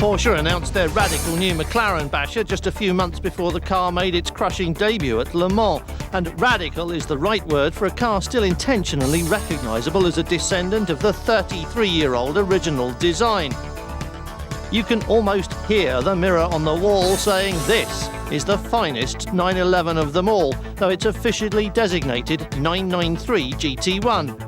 Porsche announced their radical new McLaren basher just a few months before the car made its crushing debut at Le Mans. And radical is the right word for a car still intentionally recognisable as a descendant of the 33-year-old original design. You can almost hear the mirror on the wall saying this is the finest 911 of them all, though it's officially designated 993 GT1.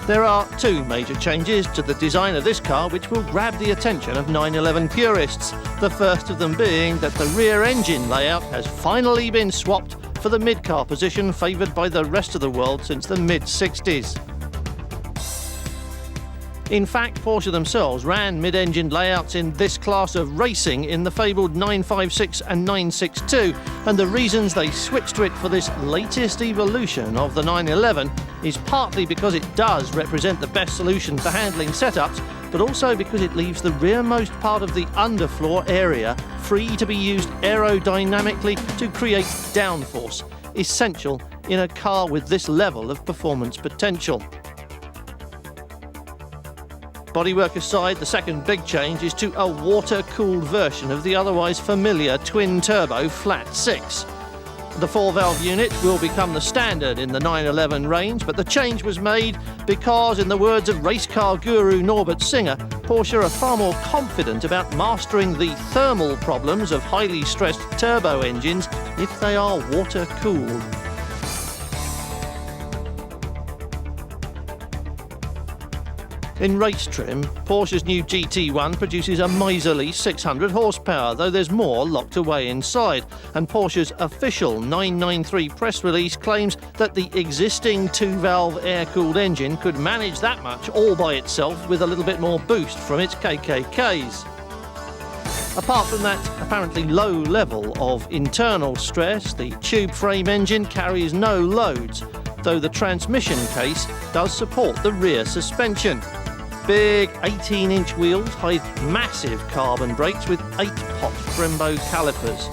There are two major changes to the design of this car which will grab the attention of 911 purists. The first of them being that the rear engine layout has finally been swapped for the mid-car position favoured by the rest of the world since the mid-60s. In fact, Porsche themselves ran mid-engine layouts in this class of racing in the fabled 956 and 962, and the reasons they switched to it for this latest evolution of the 911 is partly because it does represent the best solution for handling setups, but also because it leaves the rearmost part of the underfloor area free to be used aerodynamically to create downforce, essential in a car with this level of performance potential. Bodywork aside, the second big change is to a water-cooled version of the otherwise familiar twin-turbo flat six. The 4-valve unit will become the standard in the 911 range, but the change was made because, in the words of race car guru Norbert Singer, Porsche are far more confident about mastering the thermal problems of highly stressed turbo engines if they are water-cooled. In race trim, Porsche's new GT1 produces a miserly 600 horsepower, though there's more locked away inside. And Porsche's official 993 press release claims that the existing 2-valve air-cooled engine could manage that much all by itself with a little bit more boost from its KKKs. Apart from that apparently low level of internal stress, the tube frame engine carries no loads, though the transmission case does support the rear suspension. Big 18-inch wheels hide massive carbon brakes with 8-pot Brembo calipers.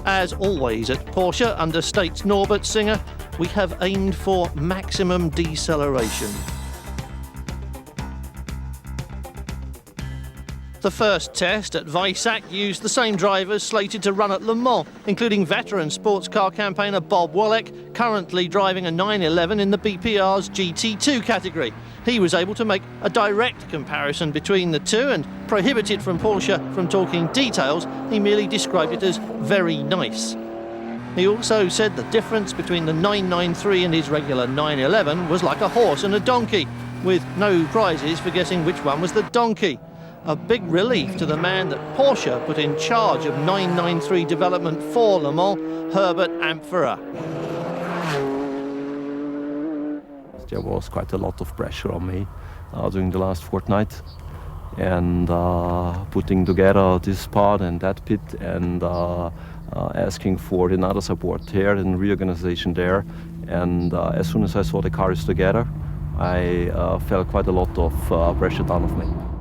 As always at Porsche, understates Norbert Singer, we have aimed for maximum deceleration. The first test at Wallach used the same drivers slated to run at Le Mans, including veteran sports car campaigner Bob Wallach, currently driving a 911 in the BPR's GT2 category. He was able to make a direct comparison between the two and, prohibited from Porsche from talking details, he merely described it as very nice. He also said the difference between the 993 and his regular 911 was like a horse and a donkey, with no prizes for guessing which one was the donkey. A big relief to the man that Porsche put in charge of 993 development for Le Mans, Herbert Ampferer. There was quite a lot of pressure on me during the last fortnight, and putting together this part and that pit, and asking for another support here and reorganization there. And as soon as I saw the cars together, I felt quite a lot of pressure down on me.